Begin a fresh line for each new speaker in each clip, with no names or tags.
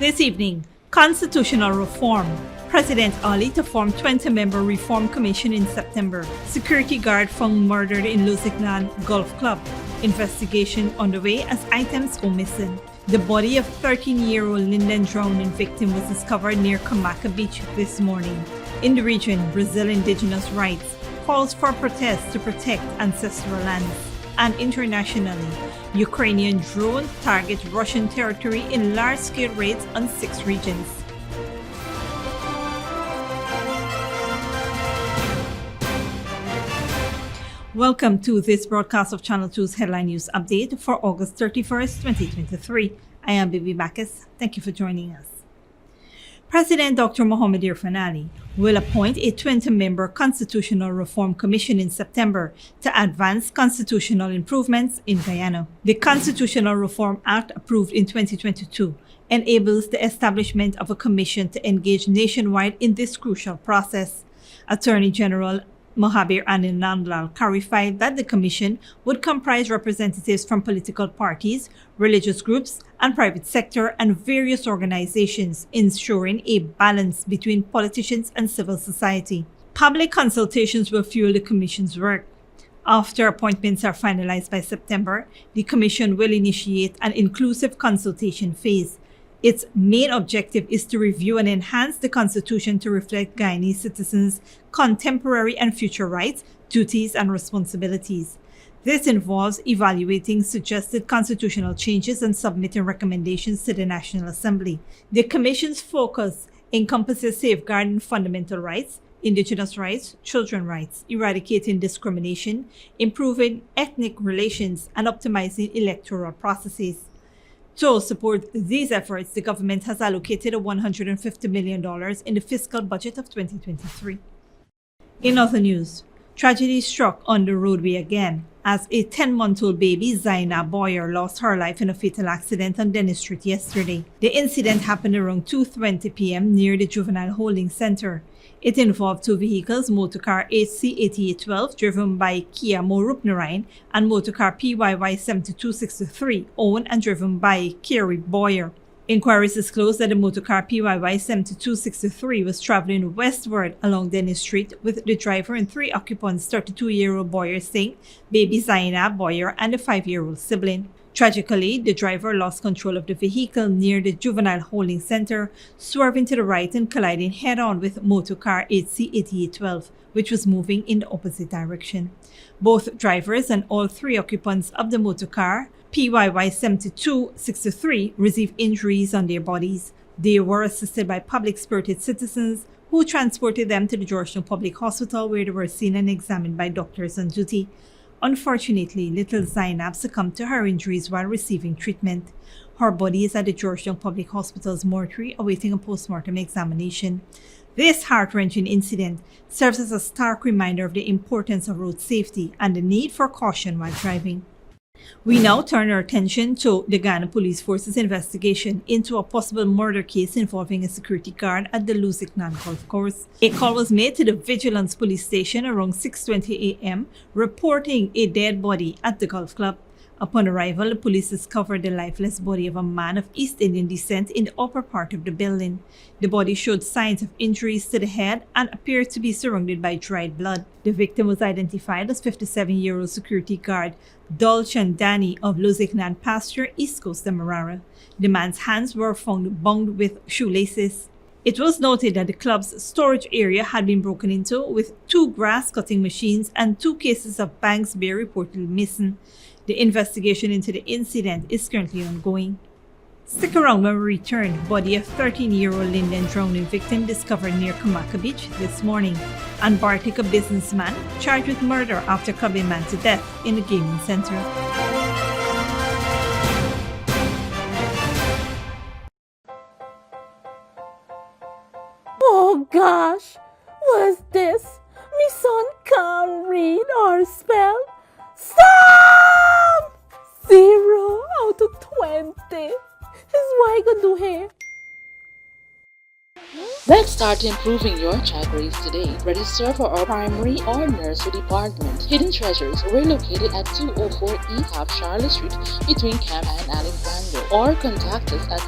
This evening, constitutional reform. President Ali to form 20-member reform commission in September. Security guard found murdered in Lusignan Golf Club. Investigation underway as items go missing. The body of 13-year-old Linden Drowning Victim was discovered near Coomacka Beach this morning. In the region, Brazil Indigenous rights calls for protests to protect ancestral lands. And internationally, Ukrainian drone targets Russian territory in large-scale raids on 6 regions. Welcome to this broadcast of Channel 2's Headline News Update for August 31st, 2023. I am Bibi Bacchus. Thank you for joining us. President Dr. Mohamed Irfaan Ali will appoint a 20-member Constitutional Reform Commission in September to advance constitutional improvements in Guyana. The Constitutional Reform Act, approved in 2022, enables the establishment of a commission to engage nationwide in this crucial process. Attorney General Mohaber Anand clarified that the commission would comprise representatives from political parties, religious groups, and private sector and various organizations, ensuring a balance between politicians and civil society. Public consultations will fuel the commission's work. After appointments are finalized by September, the commission will initiate an inclusive consultation phase. Its main objective is to review and enhance the Constitution to reflect Guyanese citizens' contemporary and future rights, duties, and responsibilities. This involves evaluating suggested constitutional changes and submitting recommendations to the National Assembly. The Commission's focus encompasses safeguarding fundamental rights, Indigenous rights, children's rights, eradicating discrimination, improving ethnic relations, and optimizing electoral processes. To support these efforts, the government has allocated $150 million in the fiscal budget of 2023. In other news, tragedy struck on the roadway again as a 10-month-old baby, Zainab Boyer, lost her life in a fatal accident on Dennis Street yesterday. The incident happened around 2:20 p.m. near the Juvenile Holding Center. It involved 2 vehicles, motorcar HC8812 driven by Kia Morupnarain and motorcar PYY7263 owned and driven by Kerry Boyer. Inquiries disclosed that the motorcar PYY7263 was traveling westward along Dennis Street with the driver and 3 occupants, 32-year-old Boyer Singh, baby Zainab Boyer, and a 5-year-old sibling. Tragically, the driver lost control of the vehicle near the Juvenile Holding Center, swerving to the right and colliding head-on with motorcar HC8812, which was moving in the opposite direction. Both drivers and all 3 occupants of the motorcar PYY7263 received injuries on their bodies. They were assisted by public-spirited citizens who transported them to the Georgetown Public Hospital, where they were seen and examined by doctors on duty. Unfortunately, little Zainab succumbed to her injuries while receiving treatment. Her body is at the Georgetown Public Hospital's mortuary awaiting a post-mortem examination. This heart-wrenching incident serves as a stark reminder of the importance of road safety and the need for caution while driving. We now turn our attention to the Guyana Police Force's investigation into a possible murder case involving a security guard at the Lusignan Golf Course. A call was made to the Vigilance Police Station around 6:20 a.m. reporting a dead body at the golf club. Upon arrival, the police discovered the lifeless body of a man of East Indian descent in the upper part of the building. The body showed signs of injuries to the head and appeared to be surrounded by dried blood. The victim was identified as 57-year-old security guard Dulchandani of Lusignan Pasture, East Coast Demerara. The man's hands were found bound with shoelaces. It was noted that the club's storage area had been broken into, with 2 grass-cutting machines and 2 cases of Banks beer reportedly missing. The investigation into the incident is currently ongoing. Stick around when we return. Body of 13-year-old Linden Drowning Victim discovered near Coomacka Beach this morning. And Bartik, a businessman, charged with murder after clubbing man to death in a gaming center.
Oh gosh, what's this? Me son can't read or spell. Stop! 0 out of 20. Is what I gonna do here?
Let's start improving your child grades today. Register for our primary or nursery department. Hidden Treasures, we're located at 204 E Half Charlotte Street between Camp and Alexander. Or contact us at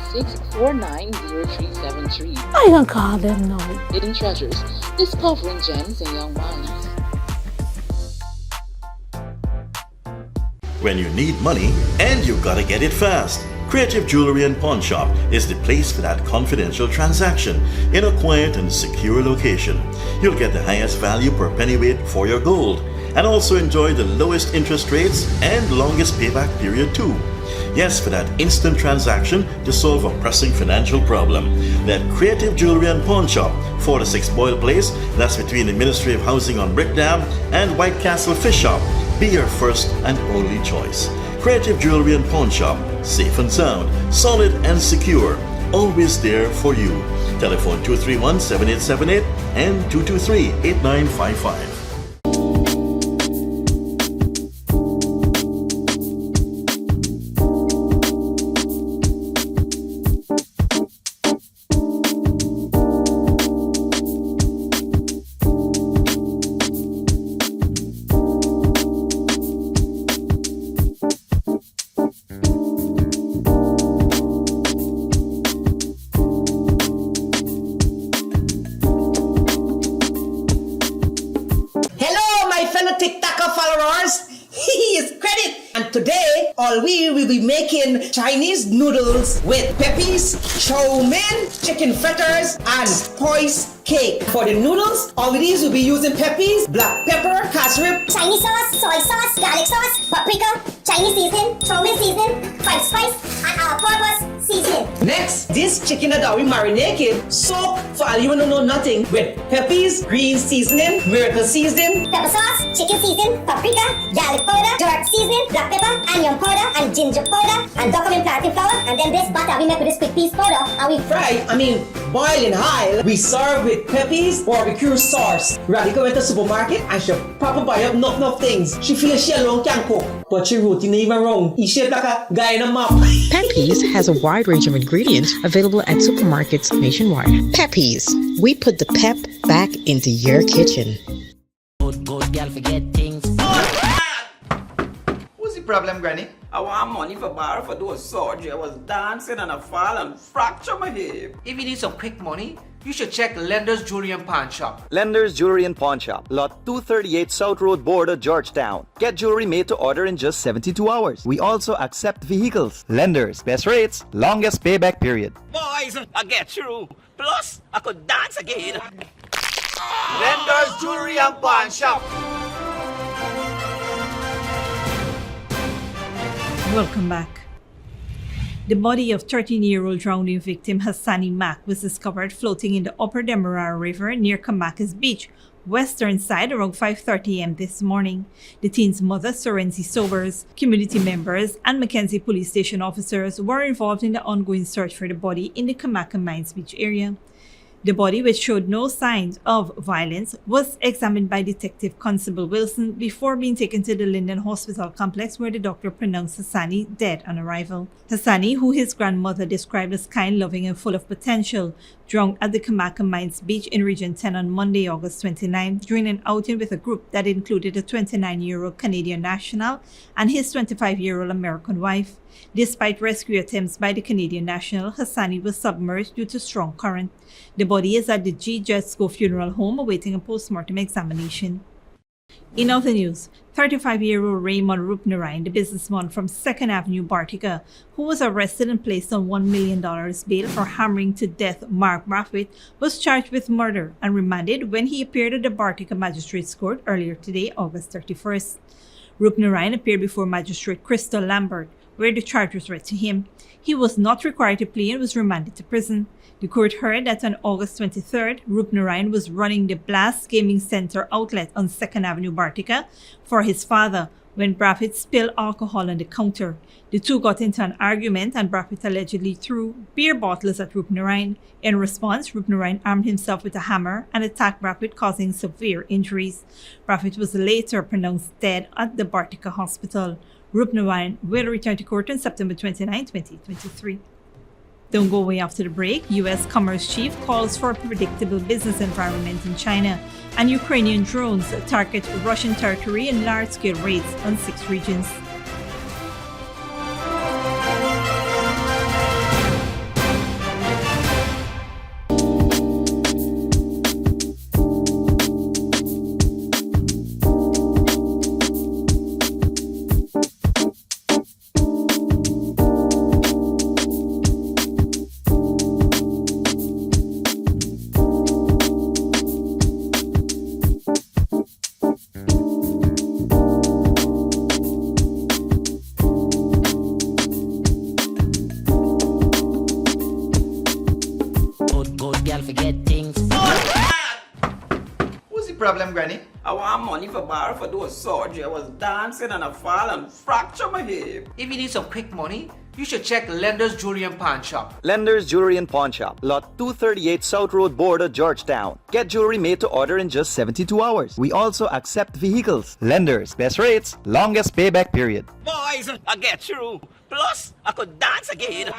6490373.
I can call them now.
Hidden Treasures, discovering gems in young minds.
When you need money and you gotta get it fast, Creative Jewelry and Pawn Shop is the place for that confidential transaction in a quiet and secure location. You'll get the highest value per pennyweight for your gold and also enjoy the lowest interest rates and longest payback period too. Yes, for that instant transaction to solve a pressing financial problem. That Creative Jewelry and Pawn Shop, 46 Boyle Place, that's between the Ministry of Housing on Brick Dam and White Castle Fish Shop. Be your first and only choice. Creative Jewelry and Pawn Shop, safe and sound, solid and secure, always there for you. Telephone 231-7878 and 223-8955.
All we will be making Chinese noodles with peppies, chow mein, chicken fritters, and spice cake. For the noodles, all of these will be using peppies, black pepper, cashew,
Chinese sauce, soy sauce, garlic sauce, paprika, Chinese seasoning, chow mein seasoning, five spice, and all-purpose seasoning.
Next, this chicken that we marinated, soak for all you want to know nothing with peppies, green seasoning, miracle seasoning,
pepper sauce, chicken seasoning, paprika, garlic powder, jerk seasoning, black pepper, onion powder, and ginger powder, and document plantain flour, and then this butter we make with this quick piece powder, and we
boil in high. We serve with peppies, barbecue sauce. Radhika went to the supermarket and she proper buy up enough things. She feels she alone can cook, but she routine even wrong. She shaped like a guy in a map.
Peppies has a wide range of ingredients available at supermarkets nationwide. Peppies, we put the pep back into your kitchen.
Good girl forget things.
What's the problem, Granny? I want money for borrow for those surgery. I was dancing and I fall and fracture my hip.
If you need some quick money, you should check Lender's Jewelry and Pawn Shop.
Lender's Jewelry and Pawn Shop, Lot 238 South Road Border, Georgetown. Get jewelry made to order in just 72 hours. We also accept vehicles. Lender's, best rates, longest payback period.
Boys, I get through. Plus, I could dance again. Lender's Jewelry and Pawn Shop.
Welcome back. The body of 13-year-old drowning victim Hassani Mack was discovered floating in the Upper Demerara River near Coomacka Beach, western side, around 5:30 a.m. this morning. The teen's mother, Sorenzi Sobers, community members, and Mackenzie police station officers were involved in the ongoing search for the body in the Coomacka Mines Beach area. The body, which showed no signs of violence, was examined by Detective Constable Wilson before being taken to the Linden Hospital complex, where the doctor pronounced Hassani dead on arrival. Hassani, who his grandmother described as kind, loving, and full of potential, drowned at the Coomacka Mines Beach in Region 10 on Monday, August 29, during an outing with a group that included a 29-year-old Canadian national and his 25-year-old American wife. Despite rescue attempts by the Canadian national, Hassani was submerged due to strong current. The body is at the G. Jetsko Funeral Home awaiting a post-mortem examination. In other news, 35-year-old Raymond Rupnarayan, the businessman from 2nd Avenue, Bartica, who was arrested and placed on $1 million bail for hammering to death Mark Brathwaite, was charged with murder and remanded when he appeared at the Bartica Magistrates Court earlier today, August 31st. Rupnarayan appeared before Magistrate Crystal Lambert, where the charge was read to him. He was not required to plead and was remanded to prison. The court heard that on August 23rd, Rupnarayan was running the Blast Gaming Center outlet on 2nd Avenue, Bartica, for his father when Brathwaite spilled alcohol on the counter. The two got into an argument and Brathwaite allegedly threw beer bottles at Rupnarayan. In response, Rupnarayan armed himself with a hammer and attacked Brathwaite, causing severe injuries. Brathwaite was later pronounced dead at the Bartica Hospital. Rupnarayan will return to court on September 29, 2023. Don't go away after the break. U.S. Commerce Chief calls for a predictable business environment in China, and Ukrainian drones target Russian territory in large-scale raids on 6 regions.
What's the problem, Granny?
I want money for borrow for those surgery. I was dancing and I fall and fracture my hip.
If you need some quick money, you should check Lender's Jewelry and Pawn Shop.
Lender's Jewelry and Pawn Shop, lot 238 South Road Border, Georgetown. Get jewelry made to order in just 72 hours. We also accept vehicles. Lender's, best rates, longest payback period.
Boys, I get through. Plus, I could dance again.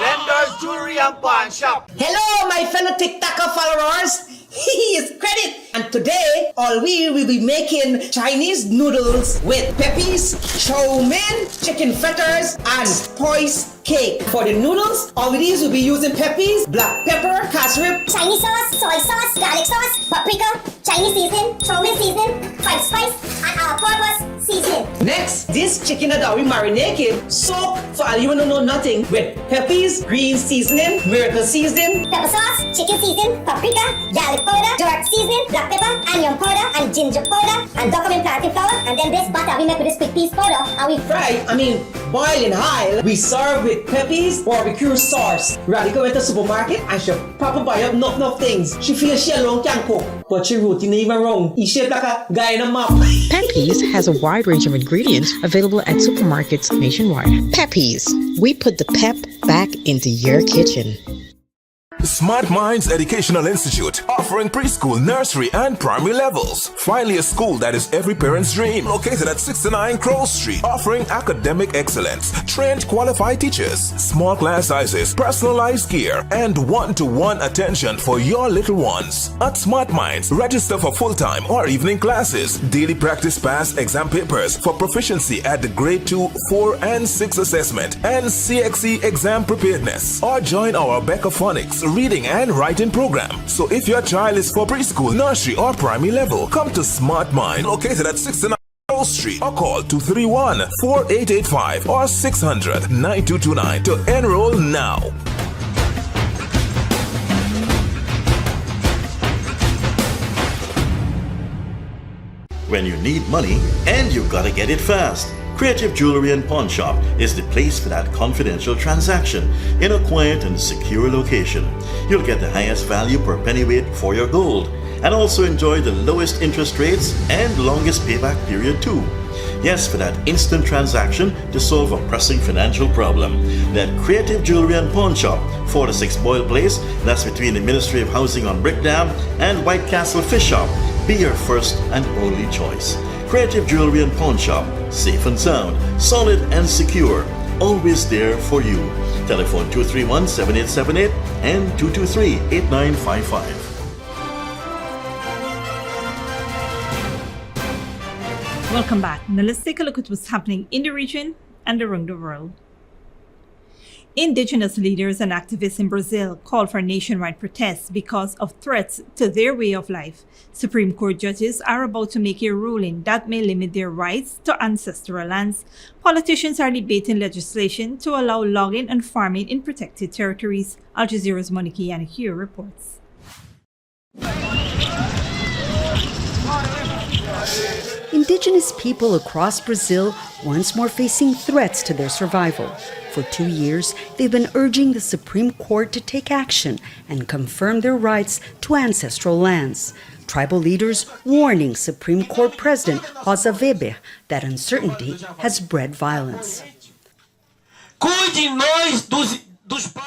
Lender's Jewelry and Pawn Shop.
Hello, my fellow TikToker followers. It's Credit, and today all we will be making Chinese noodles with peppies, chow mein, chicken fritters, and poise cake. For the noodles, all of these will be using peppies, black pepper, cashew,
Chinese sauce, soy sauce, garlic sauce, paprika, Chinese seasoning, chow mein seasoning, five spice, and all-purpose seasoning.
Next, this chicken that we marinated, soak for all you don't know nothing with peppies, green seasoning, miracle seasoning,
Pepper sauce, chicken seasoning, paprika, garlic powder, George seasoning, black pepper, onion powder, and ginger powder, and document plantain flour, and then this butter we make with this quick piece powder, and we fry.
boil in high. We serve with peppies, barbecue sauce. Radhika went to the supermarket and she probably buy up enough things. She feels she alone can cook, but she routine even wrong. She shaped like a guy in a map.
Peppies has a wide range of ingredients available at supermarkets nationwide. Peppies, we put the pep back into your kitchen.
Smart Minds Educational Institute, offering preschool, nursery, and primary levels. Finally, a school that is every parent's dream. Located at 69 Crow Street, offering academic excellence, trained qualified teachers, small class sizes, personalized care, and one-to-one attention for your little ones. At Smart Minds, register for full-time or evening classes, daily practice pass exam papers for proficiency at the grade 2, 4, and 6 assessment, and CXE exam preparedness. Or join our Becca Phonics reading and writing program. So if your child is for preschool, nursery, or primary level, come to Smart Mind, located at 69 Street, or call 231-4885 or 600-9229 to enroll now.
When you need money and you gotta get it fast, Creative Jewelry and Pawn Shop is the place for that confidential transaction in a quiet and secure location. You'll get the highest value per pennyweight for your gold and also enjoy the lowest interest rates and longest payback period too. Yes, for that instant transaction to solve a pressing financial problem. That Creative Jewelry and Pawn Shop, 46 Boyle Place, that's between the Ministry of Housing on Brickdam and White Castle Fish Shop. Be your first and only choice. Creative Jewelry and Pawn Shop, safe and sound, solid and secure, always there for you. Telephone 231-7878 and 223-8955.
Welcome back. Now let's take a look at what's happening in the region and around the world. Indigenous leaders and activists in Brazil called for nationwide protests because of threats to their way of life. Supreme Court judges are about to make a ruling that may limit their rights to ancestral lands. Politicians are debating legislation to allow logging and farming in protected territories. Al Jazeera's Monique Yanahue reports.
Indigenous people across Brazil once more facing threats to their survival. For 2 years, they've been urging the Supreme Court to take action and confirm their rights to ancestral lands. Tribal leaders warning Supreme Court President Rosa Weber that uncertainty has bred violence.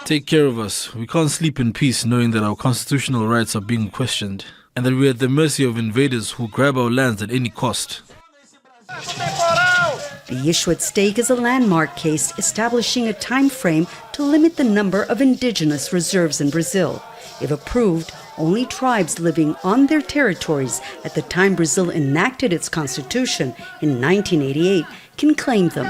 Take care of us. We can't sleep in peace knowing that our constitutional rights are being questioned and that we are at the mercy of invaders who grab our lands at any cost.
The issue at stake is a landmark case establishing a time frame to limit the number of indigenous reserves in Brazil. If approved, only tribes living on their territories at the time Brazil enacted its constitution in 1988 can claim them.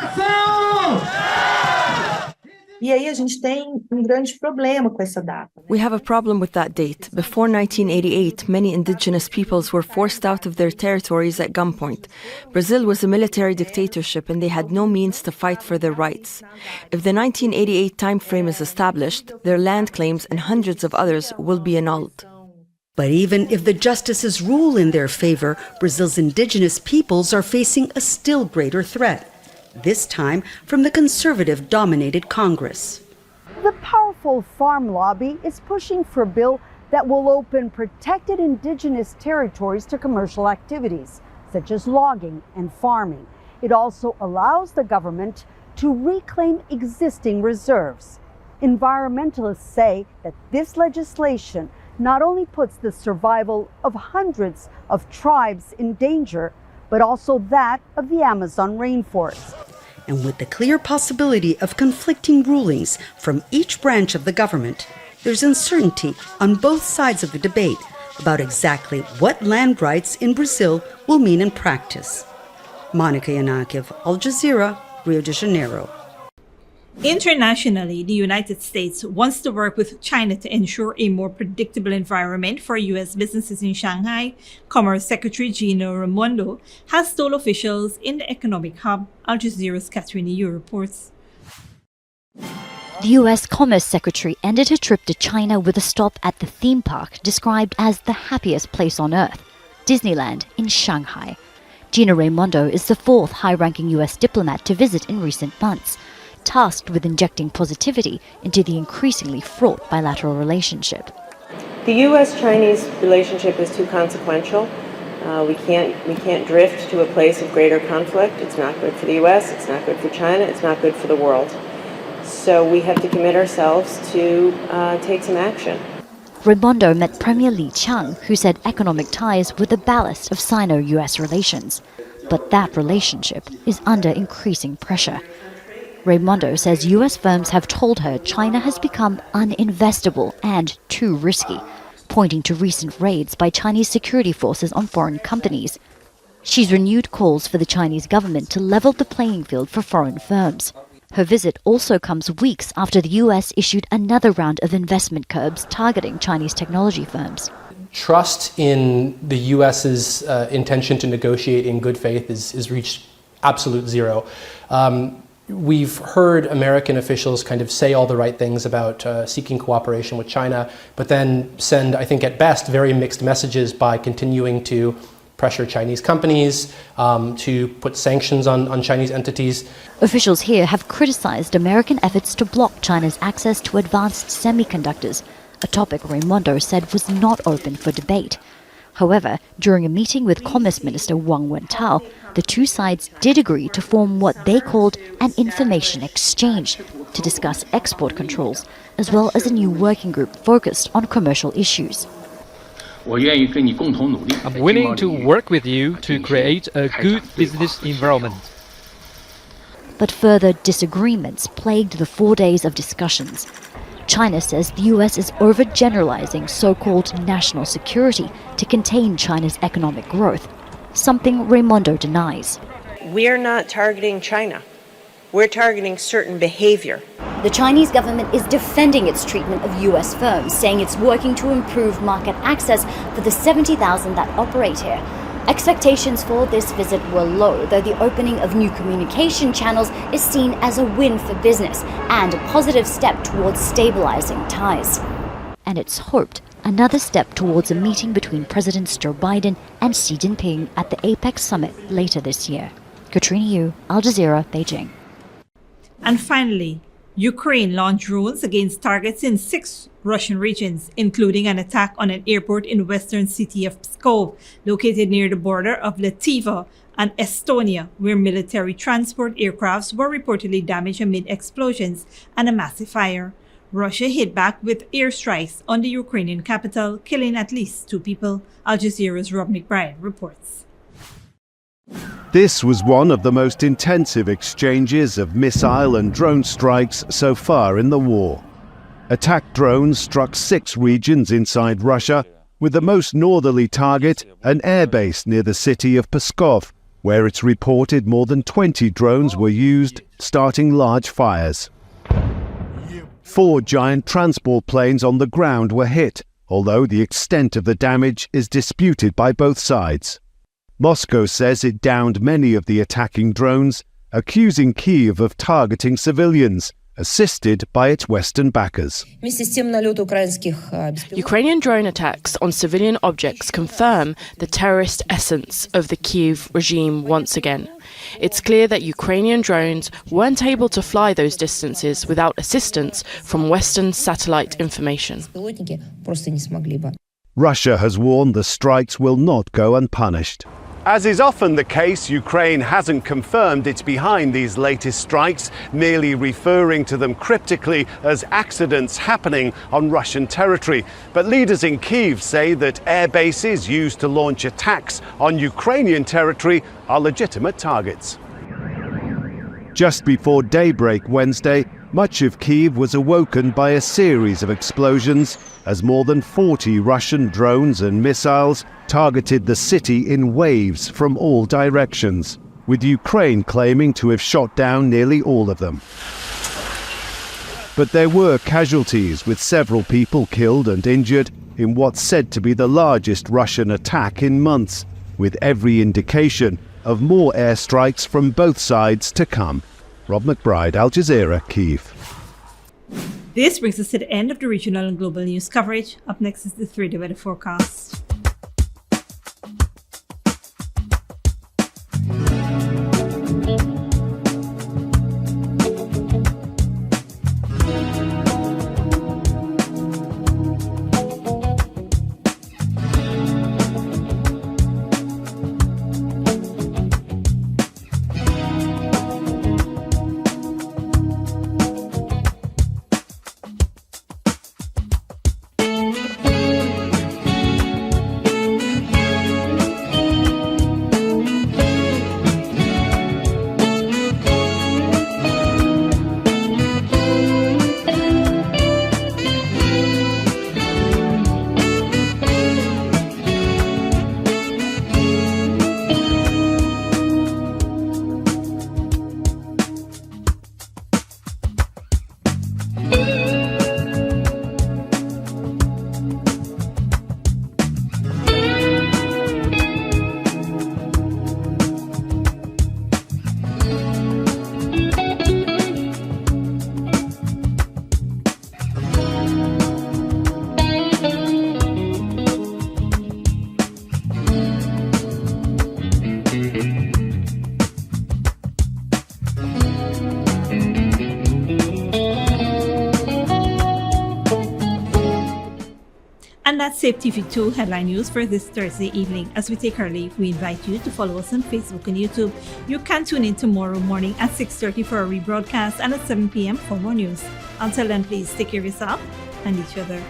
E aí a gente tem grande problema com essa data.
We have a problem with that date. Before 1988, many indigenous peoples were forced out of their territories at gunpoint. Brazil was a military dictatorship and they had no means to fight for their rights. If the 1988 time frame is established, their land claims and hundreds of others will be annulled.
But even if the justices rule in their favor, Brazil's indigenous peoples are facing a still greater threat. This time from the conservative-dominated Congress.
The powerful farm lobby is pushing for a bill that will open protected indigenous territories to commercial activities, such as logging and farming. It also allows the government to reclaim existing reserves. Environmentalists say that this legislation not only puts the survival of hundreds of tribes in danger, but also that of the Amazon rainforest.
And with the clear possibility of conflicting rulings from each branch of the government, there's uncertainty on both sides of the debate about exactly what land rights in Brazil will mean in practice. Monica Yanakiev, Al Jazeera, Rio de Janeiro.
Internationally, the United States wants to work with China to ensure a more predictable environment for U.S. businesses in Shanghai. Commerce Secretary Gina Raimondo has told officials in the economic hub. Al Jazeera's Katrina Yu reports.
The U.S. Commerce Secretary ended her trip to China with a stop at the theme park described as the happiest place on earth, Disneyland in Shanghai. Gina Raimondo is the fourth high-ranking U.S. diplomat to visit in recent months, tasked with injecting positivity into the increasingly fraught bilateral relationship.
The U.S.-Chinese relationship is too consequential. We can't drift to a place of greater conflict. It's not good for the U.S., it's not good for China, it's not good for the world. So we have to commit ourselves to take some action.
Raimondo met Premier Li Qiang, who said economic ties were the ballast of Sino-U.S. relations. But that relationship is under increasing pressure. Raimondo says U.S. firms have told her China has become uninvestable and too risky, pointing to recent raids by Chinese security forces on foreign companies. She's renewed calls for the Chinese government to level the playing field for foreign firms. Her visit also comes weeks after the U.S. issued another round of investment curbs targeting Chinese technology firms.
Trust in the U.S.'s intention to negotiate in good faith is reached absolute zero. We've heard American officials kind of say all the right things about seeking cooperation with China, but then send, I think at best, very mixed messages by continuing to pressure Chinese companies, to put sanctions on Chinese entities.
Officials here have criticized American efforts to block China's access to advanced semiconductors, a topic Raimondo said was not open for debate. However, during a meeting with Commerce Minister Wang Wentao, the two sides did agree to form what they called an information exchange to discuss export controls, as well as a new working group focused on commercial issues.
I'm willing to work with you to create a good business environment.
But further disagreements plagued the 4 days of discussions. China says the U.S. is overgeneralizing so-called national security to contain China's economic growth, something Raimondo denies.
We're not targeting China. We're targeting certain behavior.
The Chinese government is defending its treatment of U.S. firms, saying it's working to improve market access for the 70,000 that operate here. Expectations for this visit were low, though the opening of new communication channels is seen as a win for business and a positive step towards stabilizing ties. And it's hoped another step towards a meeting between Presidents Joe Biden and Xi Jinping at the APEC summit later this year. Katrina Yu, Al Jazeera, Beijing.
And finally, Ukraine launched drones against targets in 6 Russian regions, including an attack on an airport in western city of Pskov, located near the border of Latvia and Estonia, where military transport aircrafts were reportedly damaged amid explosions and a massive fire. Russia hit back with airstrikes on the Ukrainian capital, killing at least 2 people. Al Jazeera's Rob McBride reports.
This was one of the most intensive exchanges of missile and drone strikes so far in the war. Attack drones struck 6 regions inside Russia, with the most northerly target an airbase near the city of Pskov, where it's reported more than 20 drones were used, starting large fires. 4 giant transport planes on the ground were hit, although the extent of the damage is disputed by both sides. Moscow says it downed many of the attacking drones, accusing Kyiv of targeting civilians, assisted by its Western backers.
Ukrainian drone attacks on civilian objects confirm the terrorist essence of the Kyiv regime once again. It's clear that Ukrainian drones weren't able to fly those distances without assistance from Western satellite information.
Russia has warned the strikes will not go unpunished. As is often the case, Ukraine hasn't confirmed it's behind these latest strikes, merely referring to them cryptically as accidents happening on Russian territory. But leaders in Kyiv say that air bases used to launch attacks on Ukrainian territory are legitimate targets. Just before daybreak Wednesday, much of Kyiv was awoken by a series of explosions as more than 40 Russian drones and missiles targeted the city in waves from all directions, with Ukraine claiming to have shot down nearly all of them. But there were casualties, with several people killed and injured in what's said to be the largest Russian attack in months, with every indication of more airstrikes from both sides to come. Rob McBride, Al Jazeera, Kyiv.
This brings us to the end of the regional and global news coverage. Up next is the 3-day weather forecast. And that's Safe TV2 headline news for this Thursday evening. As we take our leave, we invite you to follow us on Facebook and YouTube. You can tune in tomorrow morning at 6:30 for a rebroadcast and at 7 p.m. for more news. Until then, please take care of yourself and each other.